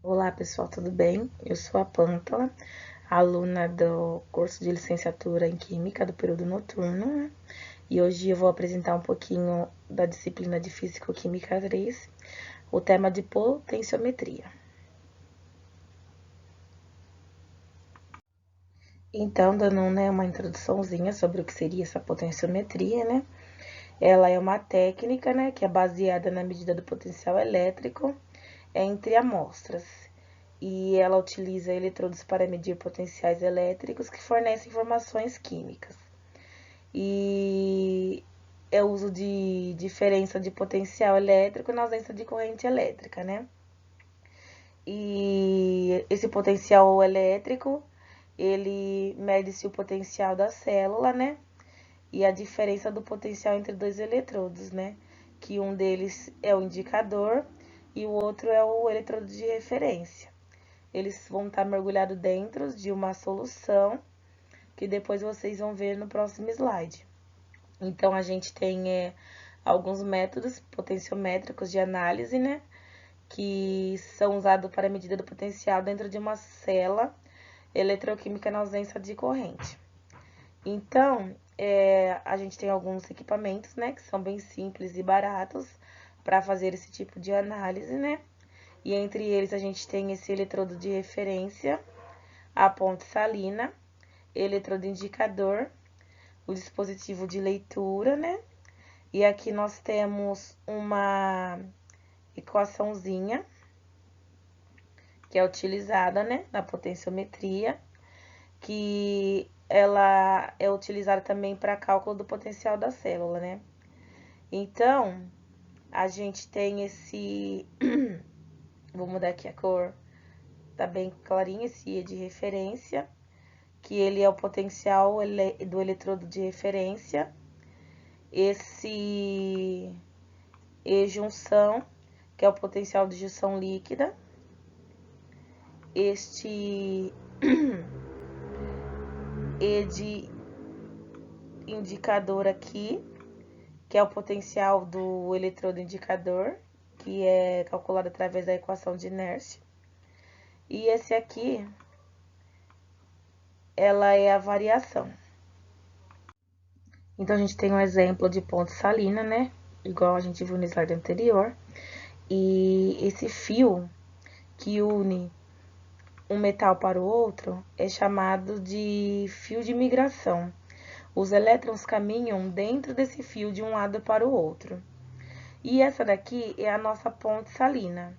Olá pessoal, tudo bem? Eu sou a Pântala, aluna do curso de licenciatura em Química do período noturno, e hoje eu vou apresentar um pouquinho da disciplina de Físico-Química 3, o tema de potenciometria. Então, dando uma introduçãozinha sobre o que seria essa potenciometria, né? Ela é uma técnica, né, que é baseada na medida do potencial elétrico entre amostras. E ela utiliza eletrodos para medir potenciais elétricos que fornecem informações químicas. E é o uso de diferença de potencial elétrico na ausência de corrente elétrica, né? E esse potencial elétrico, ele mede-se o potencial da célula, né? E a diferença do potencial entre dois eletrodos, né? Que um deles é o indicador e o outro é o eletrodo de referência. Eles vão estar mergulhados dentro de uma solução que depois vocês vão ver no próximo slide. Então, a gente tem alguns métodos potenciométricos de análise, né? Que são usados para a medida do potencial dentro de uma célula eletroquímica na ausência de corrente. Então, a gente tem alguns equipamentos, né? Que são bem simples e baratos para fazer esse tipo de análise, né? E entre eles a gente tem esse eletrodo de referência, a ponte salina, eletrodo indicador, o dispositivo de leitura, né? E aqui nós temos uma equaçãozinha que é utilizada, né, na potenciometria, que ela é utilizada também para cálculo do potencial da célula, né? Então, a gente tem esse vou mudar aqui a cor, tá bem clarinho, esse I de referência, que ele é o potencial do eletrodo de referência. Esse E junção, que é o potencial de junção líquida. Este E de indicador aqui, que é o potencial do eletrodo indicador, que é calculado através da equação de inércia. E esse aqui, ela é a variação. Então, a gente tem um exemplo de ponte salina, né? Igual a gente viu no slide anterior. E esse fio que une um metal para o outro é chamado de fio de migração. Os elétrons caminham dentro desse fio de um lado para o outro. E essa daqui é a nossa ponte salina.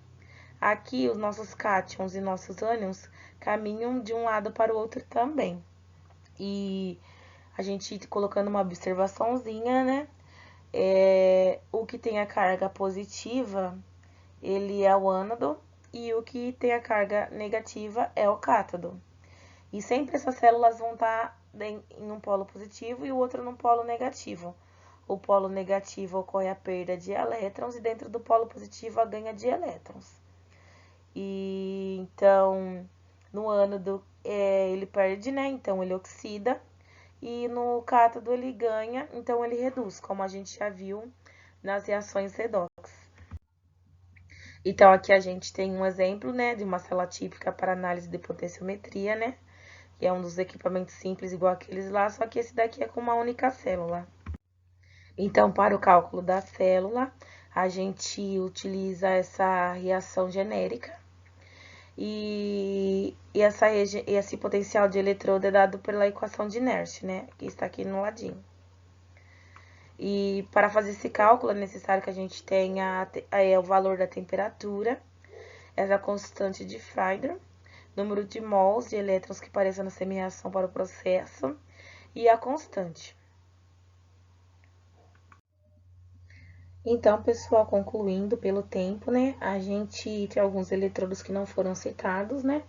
Aqui, os nossos cátions e nossos ânions caminham de um lado para o outro também. E a gente colocando uma observaçãozinha, né? O que tem a carga positiva, ele é o ânodo, e o que tem a carga negativa é o cátodo. E sempre essas células vão estar em um polo positivo e o outro num polo negativo. O polo negativo ocorre a perda de elétrons e dentro do polo positivo a ganha de elétrons. E então, no ânodo ele perde, né? Então ele oxida. E no cátodo ele ganha, então ele reduz, como a gente já viu nas reações redox. Então, aqui a gente tem um exemplo, né, de uma célula típica para análise de potenciometria, né, que é um dos equipamentos simples igual aqueles lá, só que esse daqui é com uma única célula. Então, para o cálculo da célula, a gente utiliza essa reação genérica e esse potencial de eletrodo é dado pela equação de inércia, né, que está aqui no ladinho. E para fazer esse cálculo é necessário que a gente tenha o valor da temperatura, essa constante de Frege, número de mols de elétrons que pareçam na semi-reação para o processo e a constante. Então, pessoal, concluindo pelo tempo, né, a gente tem alguns eletrodos que não foram citados, né,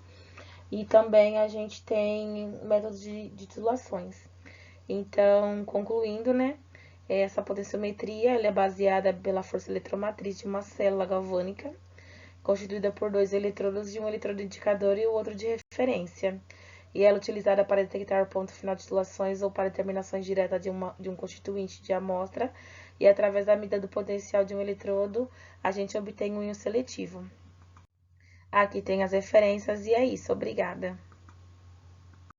e também a gente tem métodos de titulações. Então, concluindo, né, essa potenciometria ela é baseada pela força eletromotriz de uma célula galvânica, constituída por dois eletrodos de um eletrodo indicador e o outro de referência. E ela é utilizada para detectar o ponto final de titulações ou para determinações diretas de um constituinte de amostra. E através da medida do potencial de um eletrodo, a gente obtém um íon seletivo. Aqui tem as referências e é isso. Obrigada.